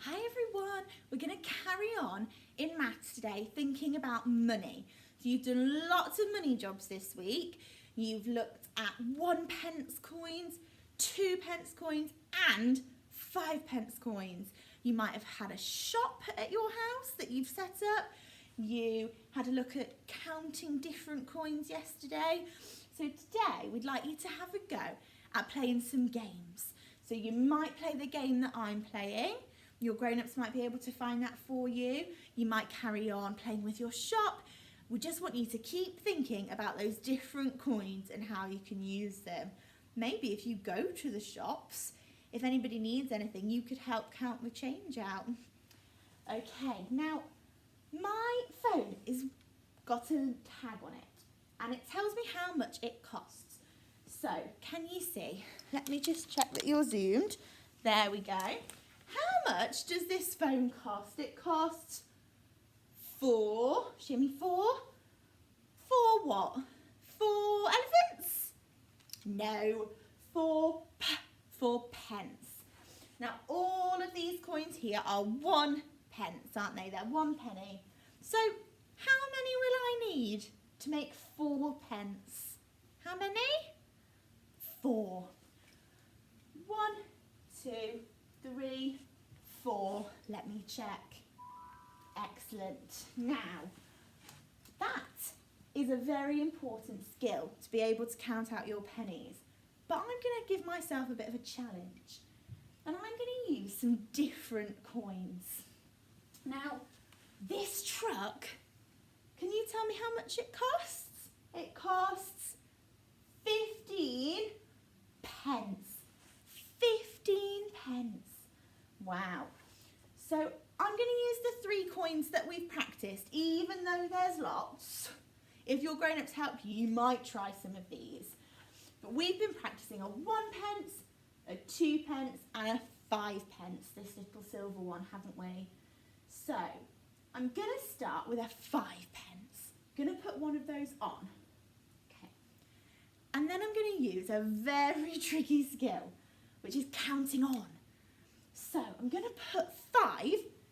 Hi everyone, we're going to carry on in maths today thinking about money. So you've done lots of money jobs this week. You've looked at 1p coins, 2p coins and 5p coins. You might have had a shop at your house that you've set up. You had a look at counting different coins yesterday. So today we'd like you to have a go at playing some games. So you might play the game that I'm playing. Your grown-ups might be able to find that for you. You might carry on playing with your shop. We just want you to keep thinking about those different coins and how you can use them. Maybe if you go to the shops, if anybody needs anything, you could help count the change out. Okay, now my phone is got a tag on it and it tells me how much it costs. So, can you see? Let me just check that you're zoomed. There we go. How much does this phone cost? It costs shimmy four what? 4 elephants? No, 4 pence. Now all of these coins here are 1 pence, aren't they? They're 1 penny. So how many will I need to make 4 pence? How many? 4. 1, 2, 3, 4. Let me check. Excellent. Now, that is a very important skill to be able to count out your pennies. But I'm going to give myself a bit of a challenge. And I'm going to use some different coins. Now, this truck, can you tell me how much it costs? It costs 15 pence. 15 pence. Wow. So I'm going to use the 3 coins that we've practiced, even though there's lots. If your grown-ups help you, you might try some of these. But we've been practicing a 1 pence, a 2 pence and a 5 pence, this little silver one, haven't we? So I'm going to start with a 5 pence. I'm going to put one of those on. Okay. And then I'm going to use a very tricky skill, which is counting on. So I'm going to put 5,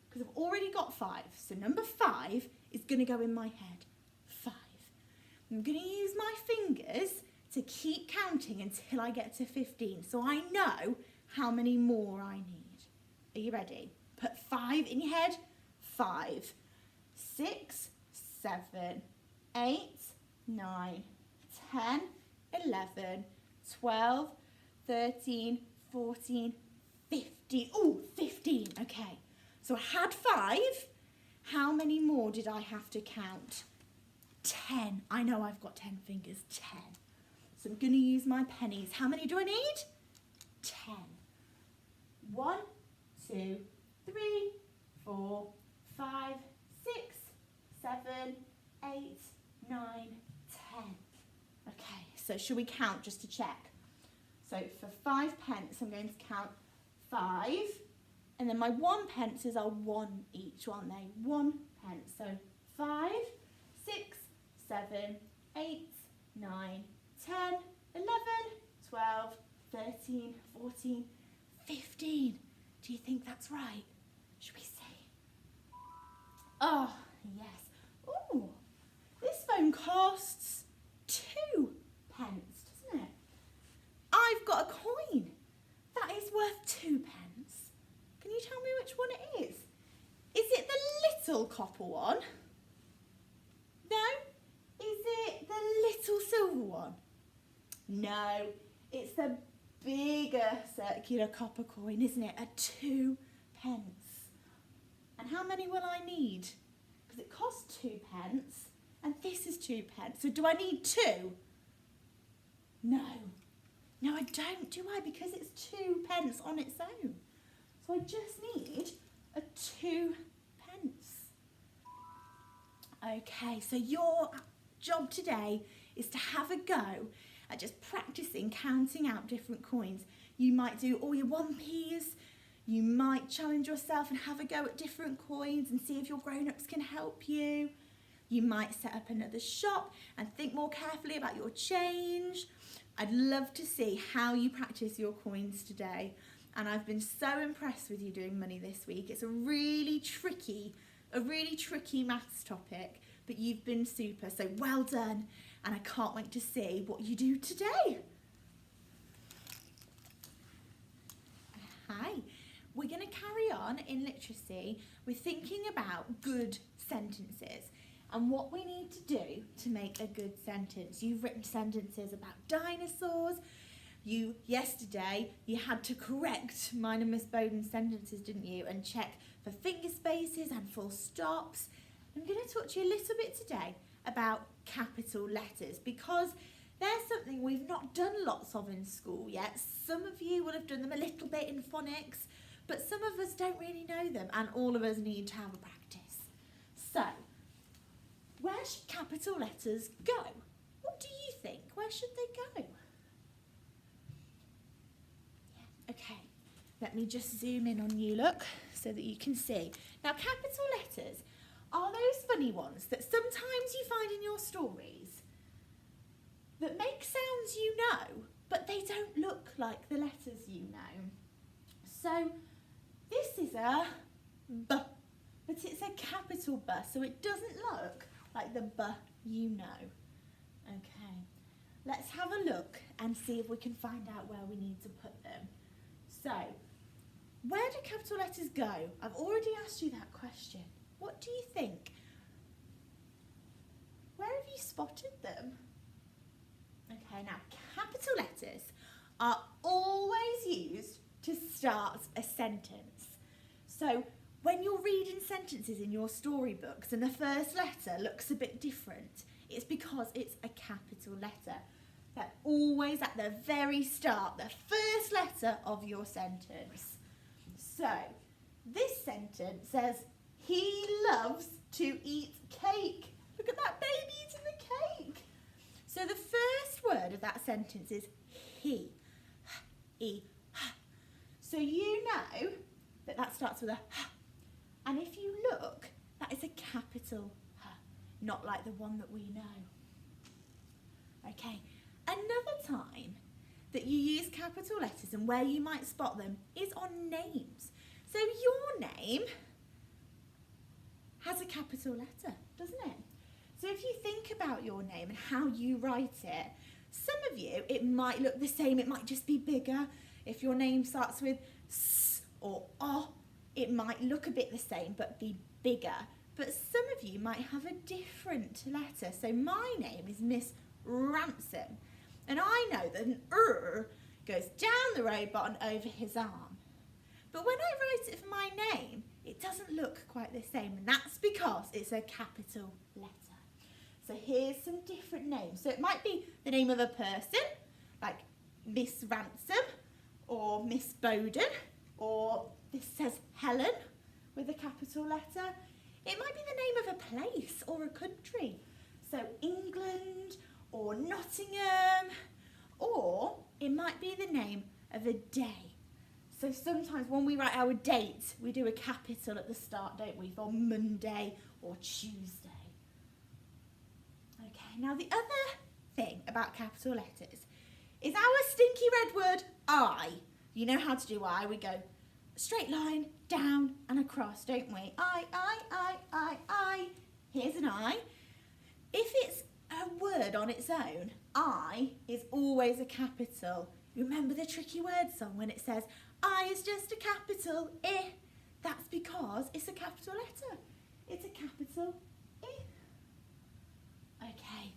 because I've already got 5. So number 5 is going to go in my head. 5. I'm going to use my fingers to keep counting until I get to 15. So I know how many more I need. Are you ready? Put 5 in your head. 5, 6, 7, 8, 9, 10, 11, 12, 13, 14, 15. Oh, 15. Okay. So I had 5. How many more did I have to count? 10. I know I've got 10 fingers. 10. So I'm going to use my pennies. How many do I need? 10. 1, 2, 3, 4, 5, 6, 7, 8, 9, 10. Okay, so should we count just to check? So for 5 pence, I'm going to count 5. And then my 1 pences are 1 each, aren't they? 1 pence. So 5, 6, 7, 8, 9, 10, 11, 12, 13, 14, 15. Do you think that's right? Should we see? Oh, yes. Oh, this phone costs 2 pence, doesn't it? I've got a coin that is worth 2 pence. Can you tell me which one it is? Is it the little copper one? No? Is it the little silver one? No, it's the bigger circular copper coin, isn't it? A 2 pence. And how many will I need? Because it costs 2 pence and this is 2 pence. So do I need 2? No. No, I don't, do I? Because it's 2 pence on its own. So I just need a 2 pence. Okay, so your job today is to have a go at just practicing counting out different coins. You might do all your 1p's. You might challenge yourself and have a go at different coins and see if your grown-ups can help you. You might set up another shop and think more carefully about your change. I'd love to see how you practice your coins today. and I've been so impressed with you doing money this week. It's a really tricky maths topic, but you've been super, so well done, and I can't wait to see what you do today. Hi, we're going to carry on in literacy with thinking about good sentences and what we need to do to make a good sentence. You've written sentences about dinosaurs. Yesterday you had to correct mine and Miss Bowden's sentences, didn't you, and check for finger spaces and full stops. I'm going to talk to you a little bit today about capital letters, because they're something we've not done lots of in school yet. Some of you will have done them a little bit in phonics, but some of us don't really know them, and all of us need to have a practice. So, where should capital letters go? What do you think? Where should they go? Okay, let me just zoom in on you, look, so that you can see. Now, capital letters are those funny ones that sometimes you find in your stories that make sounds you know, but they don't look like the letters you know. So, this is a B, but it's a capital B, so it doesn't look like the B you know. Okay, let's have a look and see if we can find out where we need to put them. So, where do capital letters go? I've already asked you that question. What do you think? Where have you spotted them? Okay, now capital letters are always used to start a sentence. So, when you're reading sentences in your storybooks and the first letter looks a bit different, it's because it's a capital letter. They're always at the very start, the first letter of your sentence. So, this sentence says, he loves to eat cake. Look at that baby eating the cake. So the first word of that sentence is he. He. So you know that starts with a h. And if you look, that is a capital H, not like the one that we know. Okay. Another time that you use capital letters and where you might spot them is on names. So your name has a capital letter, doesn't it? So if you think about your name and how you write it, some of you, it might look the same, it might just be bigger. If your name starts with S or O, it might look a bit the same but be bigger. But some of you might have a different letter. So my name is Miss Ransom. And I know that an goes down the road button over his arm. But when I write it for my name, it doesn't look quite the same, and that's because it's a capital letter. So here's some different names. So it might be the name of a person, like Miss Ransom, or Miss Bowden, or this says Helen with a capital letter. It might be the name of a place or a country. So England, or Nottingham, or it might be the name of a day. So sometimes when we write our date, we do a capital at the start, don't we, for Monday or Tuesday. Okay, now the other thing about capital letters is our stinky red word I. You know how to do I. We go straight line, down and across, don't we? I. Here's an I. If it's a word on its own, I is always a capital. Remember the Tricky Word song when it says, I is just a capital I? That's because it's a capital letter. It's a capital I. Okay,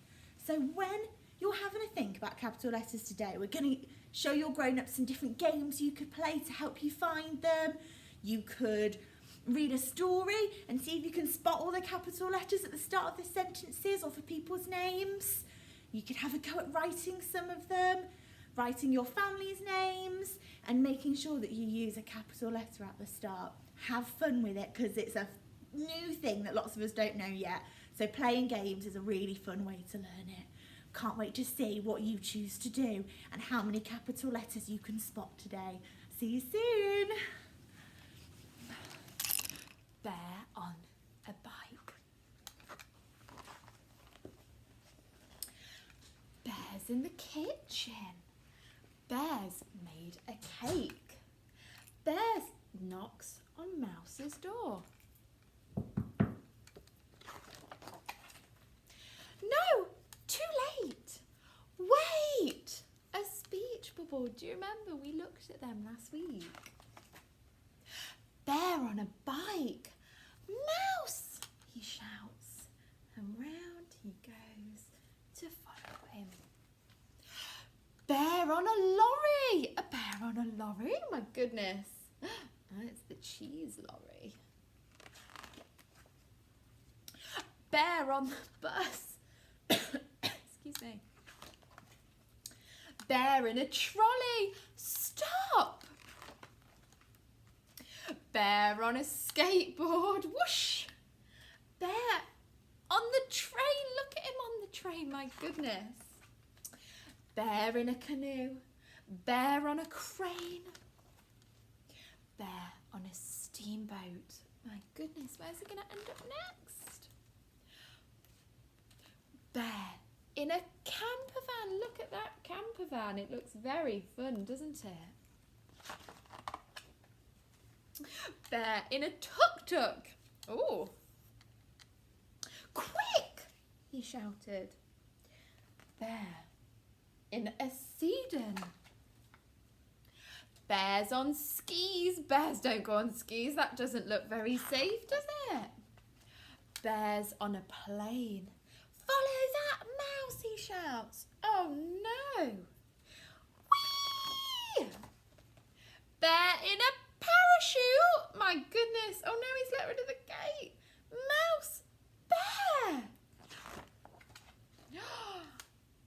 so when you're having a think about capital letters today, we're going to show your grown-ups some different games you could play to help you find them. You could read a story and see if you can spot all the capital letters at the start of the sentences or for people's names. You could have a go at writing some of them, writing your family's names and making sure that you use a capital letter at the start. Have fun with it because it's a new thing that lots of us don't know yet. So playing games is a really fun way to learn it. Can't wait to see what you choose to do and how many capital letters you can spot today. See you soon. Bear on a bike. Bear's in the kitchen. Bear's made a cake. knocks on Mouse's door. No, too late. Wait, a speech bubble. Do you remember we looked at them last week? Bear on a bike. Mouse, he shouts, and round he goes to follow him. Bear on a lorry. A bear on a lorry? My goodness. Oh, it's the cheese lorry. Bear on the bus. Excuse me. Bear in a trolley. Stop. Bear on a skateboard. Whoosh. Bear on the train. Look at him on the train. My goodness. Bear in a canoe. Bear on a crane. Bear on a steamboat. My goodness, where's he going to end up next? Bear in a camper van. Look at that camper van. It looks very fun, doesn't it? Bear in a tuk-tuk. Oh. Quick, he shouted. Bear in a Sedan. Bears on skis. Bears don't go on skis. That doesn't look very safe, does it? Bears on a plane. Follow that mouse, he shouts. Oh no. Whee! Bear in a parachute. My goodness. Oh no, he's let rid of the gate. Mouse. Bear.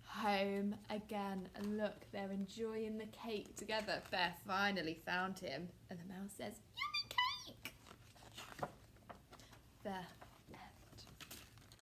Home again, and look, they're enjoying the cake together. Bear finally found him, and the mouse says, "You